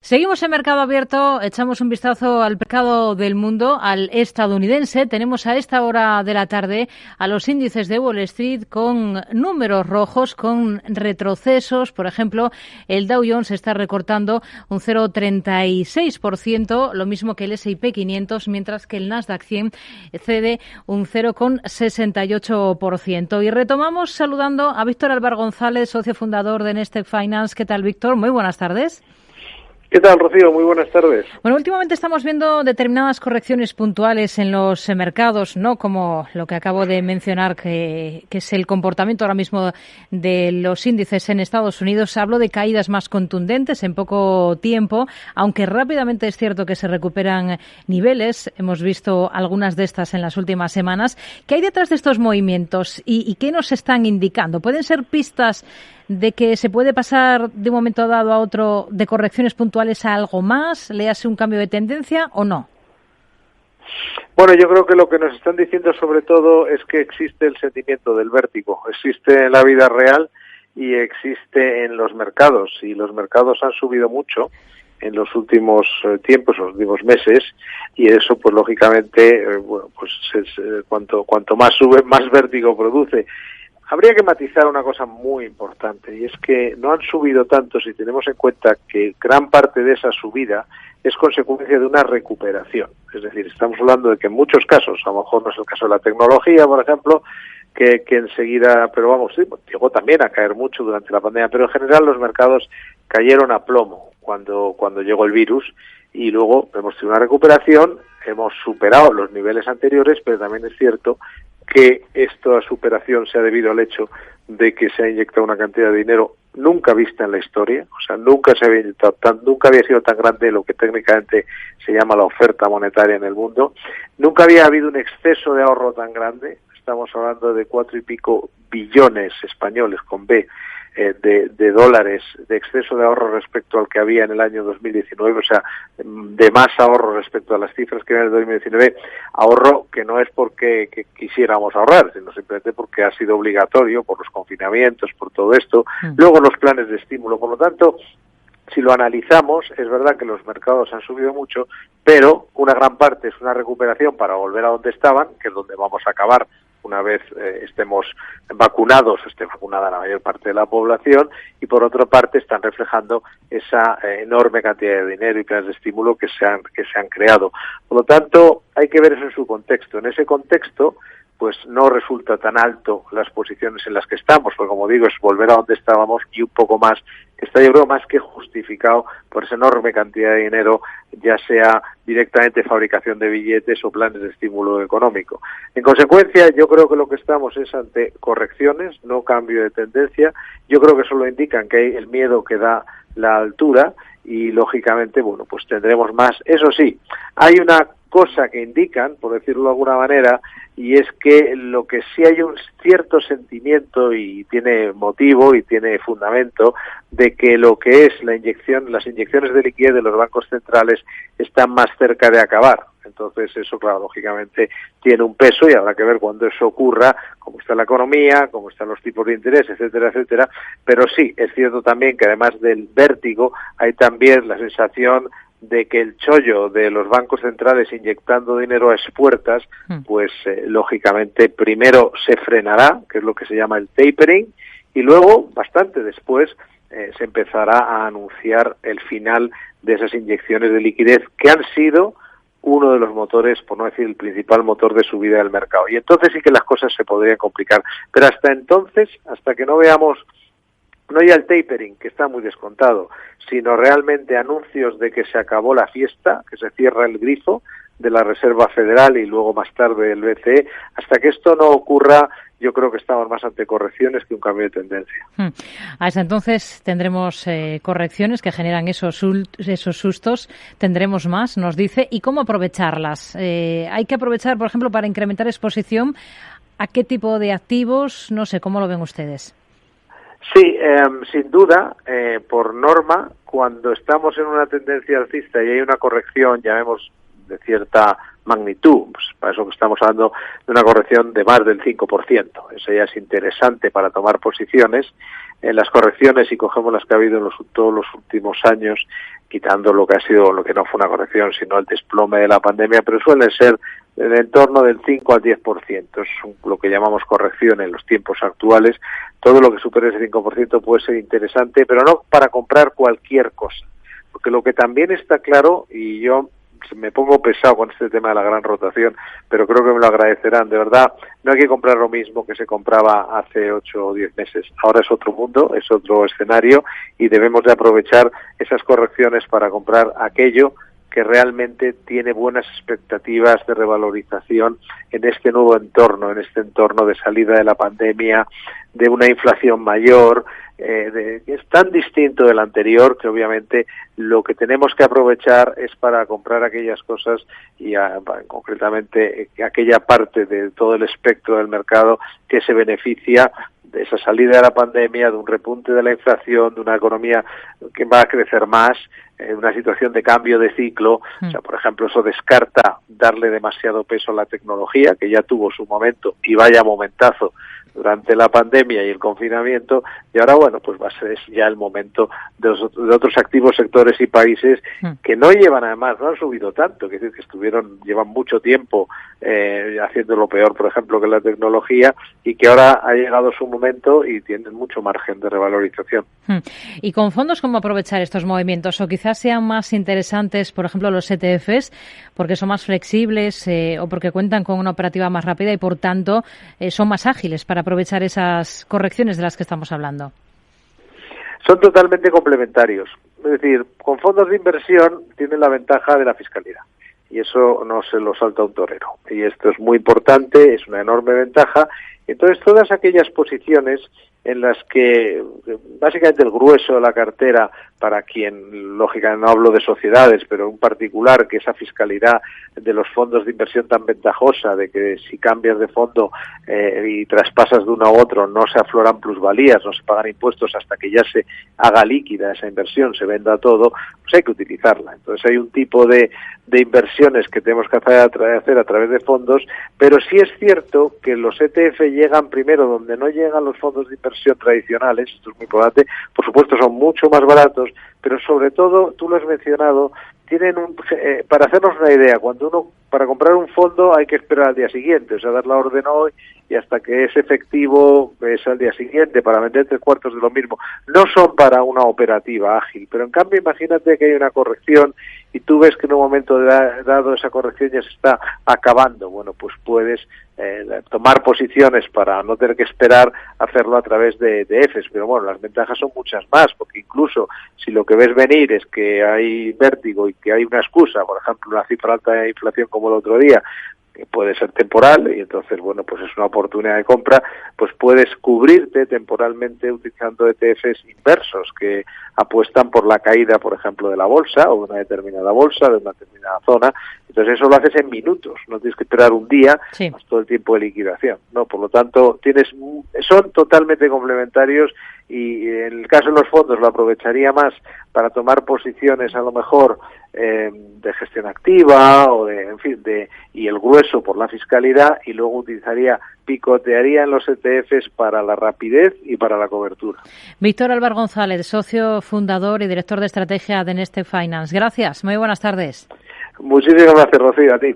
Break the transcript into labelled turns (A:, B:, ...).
A: Seguimos en Mercado Abierto, echamos un vistazo al mercado del mundo, al estadounidense. Tenemos a esta hora de la tarde a los índices de Wall Street con números rojos, con retrocesos. Por ejemplo, el Dow Jones está recortando un 0,36%, lo mismo que el S&P 500, mientras que el Nasdaq 100 cede un 0,68%. Y retomamos saludando a Víctor Álvaro González, socio fundador de Nestec Finance. ¿Qué tal, Víctor? Muy buenas tardes.
B: ¿Qué tal, Rocío? Muy buenas tardes.
A: Bueno, últimamente estamos viendo determinadas correcciones puntuales en los mercados, ¿no? Como lo que acabo de mencionar, que es el comportamiento ahora mismo de los índices en Estados Unidos. Hablo de caídas más contundentes en poco tiempo, aunque rápidamente es cierto que se recuperan niveles. Hemos visto algunas de estas en las últimas semanas. ¿Qué hay detrás de estos movimientos y qué nos están indicando? ¿Pueden ser pistas de que se puede pasar de un momento dado a otro de correcciones puntuales a algo más? ¿Le hace un cambio de tendencia o no?
B: Bueno, yo creo que lo que nos están diciendo sobre todo es que existe el sentimiento del vértigo, existe en la vida real y existe en los mercados, y los mercados han subido mucho en los últimos tiempos, los últimos meses, y eso pues lógicamente cuanto más sube, más vértigo produce. Habría que matizar una cosa muy importante, y es que no han subido tanto si tenemos en cuenta que gran parte de esa subida es consecuencia de una recuperación. Es decir, estamos hablando de que en muchos casos, a lo mejor no es el caso de la tecnología, por ejemplo, que enseguida, pero vamos, sí, llegó también a caer mucho durante la pandemia, pero en general los mercados cayeron a plomo cuando llegó el virus, y luego hemos tenido una recuperación, hemos superado los niveles anteriores, pero también es cierto que esta superación se ha debido al hecho de que se ha inyectado una cantidad de dinero nunca vista en la historia, o sea, nunca había sido tan grande lo que técnicamente se llama la oferta monetaria en el mundo, nunca había habido un exceso de ahorro tan grande. Estamos hablando de 4 y pico billones españoles con B de dólares de exceso de ahorro respecto al que había en el año 2019, o sea, de más ahorro respecto a las cifras que había en el 2019, ahorro que no es porque quisiéramos ahorrar, sino simplemente porque ha sido obligatorio por los confinamientos, por todo esto, luego los planes de estímulo. Por lo tanto, si lo analizamos, es verdad que los mercados han subido mucho, pero una gran parte es una recuperación para volver a donde estaban, que es donde vamos a acabar una vez estemos vacunados, esté vacunada la mayor parte de la población, y por otra parte están reflejando esa enorme cantidad de dinero y planes de estímulo que se han creado. Por lo tanto, hay que ver eso en su contexto. En ese contexto, pues no resulta tan alto las posiciones en las que estamos, porque como digo, es volver a donde estábamos y un poco más, que está yo creo más que justificado por esa enorme cantidad de dinero, ya sea directamente fabricación de billetes o planes de estímulo económico. En consecuencia, yo creo que lo que estamos es ante correcciones, no cambio de tendencia. Yo creo que solo indican que hay el miedo que da la altura y lógicamente, bueno, pues tendremos más. Eso sí, hay una cosa que indican, por decirlo de alguna manera, y es que lo que sí hay un cierto sentimiento y tiene motivo y tiene fundamento de que lo que es las inyecciones de liquidez de los bancos centrales están más cerca de acabar. Entonces eso, claro, lógicamente tiene un peso y habrá que ver cuándo eso ocurra, cómo está la economía, cómo están los tipos de interés, etcétera, etcétera. Pero sí, es cierto también que además del vértigo hay también la sensación de que el chollo de los bancos centrales inyectando dinero a expuertas, pues lógicamente primero se frenará, que es lo que se llama el tapering, y luego, bastante después, se empezará a anunciar el final de esas inyecciones de liquidez que han sido uno de los motores, por no decir el principal motor de subida del mercado. Y entonces sí que las cosas se podrían complicar. Pero hasta entonces, hasta que no veamos no ya el tapering, que está muy descontado, sino realmente anuncios de que se acabó la fiesta, que se cierra el grifo de la Reserva Federal y luego más tarde el BCE, hasta que esto no ocurra, yo creo que estamos más ante correcciones que un cambio de tendencia.
A: Hasta entonces tendremos correcciones que generan esos sustos, tendremos más, nos dice, y cómo aprovecharlas. Hay que aprovechar, por ejemplo, para incrementar exposición, ¿a qué tipo de activos? No sé, ¿cómo lo ven ustedes?
B: Sí, sin duda, por norma, cuando estamos en una tendencia alcista y hay una corrección, llamemos de cierta magnitud. Pues para eso que estamos hablando de una corrección de más del 5%. Eso ya es interesante para tomar posiciones. En las correcciones, si cogemos las que ha habido en todos los últimos años, quitando lo que ha sido, lo que no fue una corrección, sino el desplome de la pandemia, pero suelen ser en el entorno del 5 al 10%. Es lo que llamamos corrección en los tiempos actuales. Todo lo que supere ese 5% puede ser interesante, pero no para comprar cualquier cosa. Porque lo que también está claro, y yo me pongo pesado con este tema de la gran rotación, pero creo que me lo agradecerán, de verdad, no hay que comprar lo mismo que se compraba hace 8 o 10 meses. Ahora es otro mundo, es otro escenario y debemos de aprovechar esas correcciones para comprar aquello que realmente tiene buenas expectativas de revalorización en este nuevo entorno, en este entorno de salida de la pandemia, de una inflación mayor, es tan distinto del anterior que obviamente lo que tenemos que aprovechar es para comprar aquellas cosas y concretamente aquella parte de todo el espectro del mercado que se beneficia de esa salida de la pandemia, de un repunte de la inflación, de una economía que va a crecer más, una situación de cambio de ciclo. O sea, por ejemplo, eso descarta darle demasiado peso a la tecnología, que ya tuvo su momento y vaya momentazo durante la pandemia y el confinamiento, y ahora, bueno, pues va a ser ya el momento de otros activos sectores y países que no llevan, además, no han subido tanto, que decir que llevan mucho tiempo haciendo lo peor, por ejemplo, que la tecnología, y que ahora ha llegado su momento y tienen mucho margen de revalorización.
A: ¿Y con fondos cómo aprovechar estos movimientos? O quizás sean más interesantes, por ejemplo, los ETFs, porque son más flexibles o porque cuentan con una operativa más rápida y, por tanto, son más ágiles para aprovechar esas correcciones de las que estamos hablando.
B: Son totalmente complementarios. Es decir, con fondos de inversión tienen la ventaja de la fiscalidad. Y eso no se lo salta un torero. Y esto es muy importante, es una enorme ventaja. Entonces, todas aquellas posiciones en las que básicamente el grueso de la cartera, para quien, lógicamente no hablo de sociedades, pero en particular que esa fiscalidad de los fondos de inversión tan ventajosa, de que si cambias de fondo y traspasas de uno a otro no se afloran plusvalías, no se pagan impuestos hasta que ya se haga líquida esa inversión, se venda todo, pues hay que utilizarla. Entonces hay un tipo de inversiones que tenemos que hacer a través de fondos, pero sí es cierto que los ETF llegan primero donde no llegan los fondos de inversión tradicionales, esto es muy importante, por supuesto son mucho más baratos, pero sobre todo, tú lo has mencionado, tienen para hacernos una idea, cuando uno, para comprar un fondo hay que esperar al día siguiente, o sea, dar la orden hoy y hasta que es efectivo es al día siguiente, para vender 3/4 de lo mismo. No son para una operativa ágil, pero en cambio imagínate que hay una corrección y tú ves que en un momento dado esa corrección ya se está acabando. Bueno, pues puedes tomar posiciones para no tener que esperar hacerlo a través de ETFs, pero bueno, las ventajas son muchas más, porque incluso si lo que ves venir es que hay vértigo y que hay una excusa, por ejemplo, una cifra alta de inflación como el otro día, que puede ser temporal y entonces, bueno, pues es una oportunidad de compra, pues puedes cubrirte temporalmente utilizando ETFs inversos que apuestan por la caída, por ejemplo, de la bolsa o de una determinada bolsa, de una determinada zona. Entonces eso lo haces en minutos, no tienes que esperar un día, más todo el tiempo de liquidación, ¿no? Por lo tanto, son totalmente complementarios y en el caso de los fondos lo aprovecharía más para tomar posiciones a lo mejor de gestión activa o y el grueso por la fiscalidad, y luego picotearía en los ETFs para la rapidez y para la cobertura.
A: Víctor Álvar González, socio fundador y director de estrategia de Neste Finance. Gracias, muy buenas tardes.
B: Muchísimas gracias, Rocío, a ti.